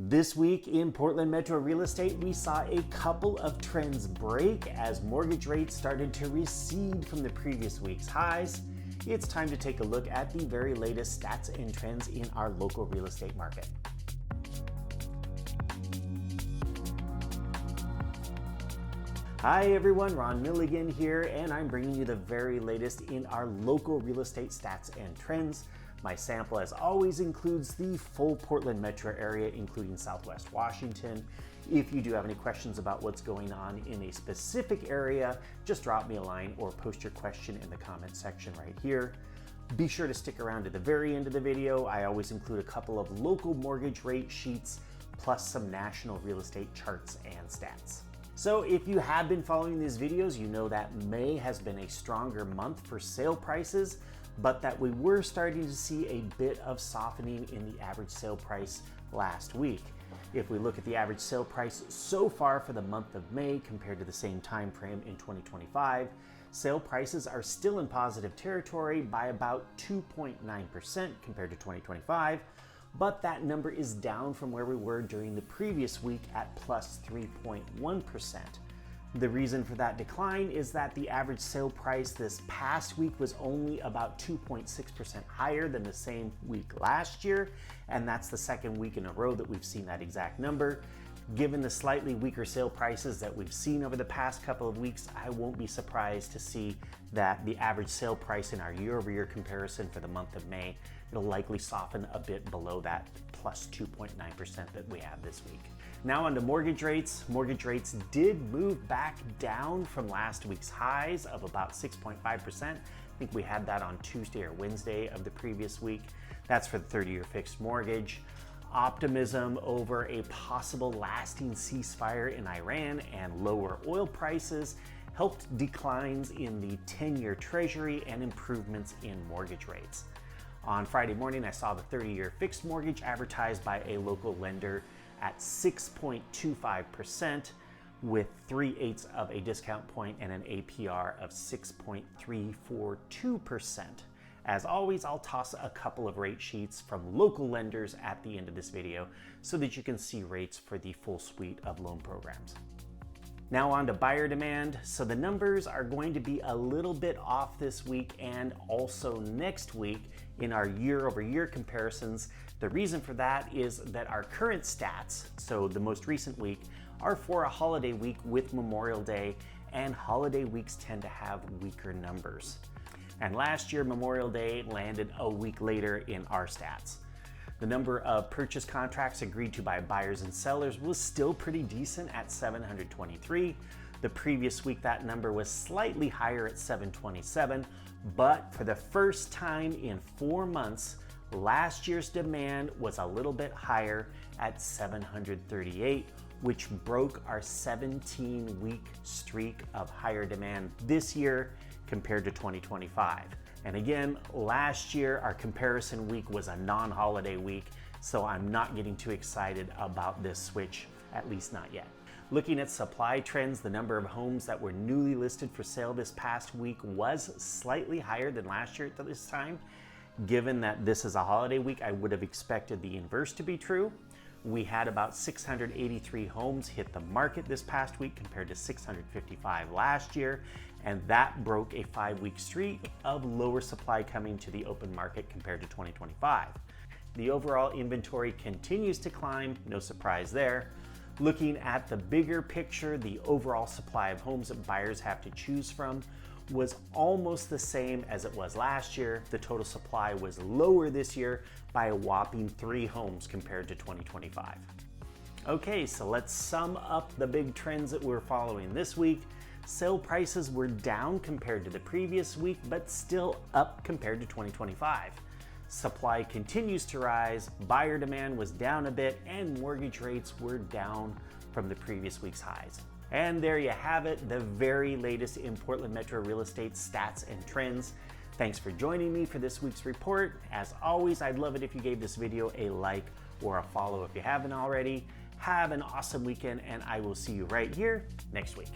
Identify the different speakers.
Speaker 1: This week in Portland Metro real estate, we saw a couple of trends break as mortgage rates started to recede from the previous week's highs. It's time to take a look at the very latest stats and trends in our local real estate market. Hi everyone, RMLligan here, and I'm bringing you the very latest in our local real estate stats and trends. My sample, as always, includes the full Portland metro area, including Southwest Washington. If you do have any questions about what's going on in a specific area, just drop me a line or post your question in the comment section right here. Be sure to stick around to the very end of the video. I always include a couple of local mortgage rate sheets, plus some national real estate charts and stats. So if you have been following these videos, you know that May has been a stronger month for sale prices, but that we were starting to see a bit of softening in the average sale price last week. If we look at the average sale price so far for the month of May compared to the same time frame in 2025, sale prices are still in positive territory by about 2.9% compared to 2025, but that number is down from where we were during the previous week at plus 3.1%. The reason for that decline is that the average sale price this past week was only about 2.6% higher than the same week last year, and that's the second week in a row that we've seen that exact number. Given the slightly weaker sale prices that we've seen over the past couple of weeks, I won't be surprised to see that the average sale price in our year-over-year comparison for the month of May, it'll likely soften a bit below that plus 2.9% that we have this week. Now on to mortgage rates. Mortgage rates did move back down from last week's highs of about 6.5%. I think we had that on Tuesday or Wednesday of the previous week. That's for the 30-year fixed mortgage. Optimism over a possible lasting ceasefire in Iran and lower oil prices helped declines in the 10-year Treasury and improvements in mortgage rates. On Friday morning, I saw the 30-year fixed mortgage advertised by a local lender at 6.25% with 3/8 of a discount point and an APR of 6.342%. As always, I'll toss a couple of rate sheets from local lenders at the end of this video so that you can see rates for the full suite of loan programs. Now on to buyer demand. So the numbers are going to be a little bit off this week and also next week in our year-over-year comparisons. The reason for that is that our current stats, so the most recent week, are for a holiday week with Memorial Day, and holiday weeks tend to have weaker numbers. And last year, Memorial Day landed a week later in our stats. The number of purchase contracts agreed to by buyers and sellers was still pretty decent at 723. The previous week, that number was slightly higher at 727, but for the first time in 4 months, last year's demand was a little bit higher at 738, which broke our 17-week streak of higher demand this year compared to 2025. And again, last year, our comparison week was a non-holiday week, so I'm not getting too excited about this switch, at least not yet. Looking at supply trends, the number of homes that were newly listed for sale this past week was slightly higher than last year at this time. Given that this is a holiday week, I would have expected the inverse to be true. We had about 683 homes hit the market this past week compared to 655 last year, and that broke a 5-week streak of lower supply coming to the open market compared to 2025. The overall inventory continues to climb, no surprise there. Looking at the bigger picture, the overall supply of homes that buyers have to choose from was almost the same as it was last year. The total supply was lower this year by a whopping 3 homes compared to 2025. Okay, so let's sum up the big trends that we're following this week. Sale prices were down compared to the previous week, but still up compared to 2025. Supply continues to rise, buyer demand was down a bit, and mortgage rates were down from the previous week's highs. And there you have it, the very latest in Portland Metro real estate stats and trends. Thanks for joining me for this week's report. As always, I'd love it if you gave this video a like or a follow if you haven't already. Have an awesome weekend, and I will see you right here next week.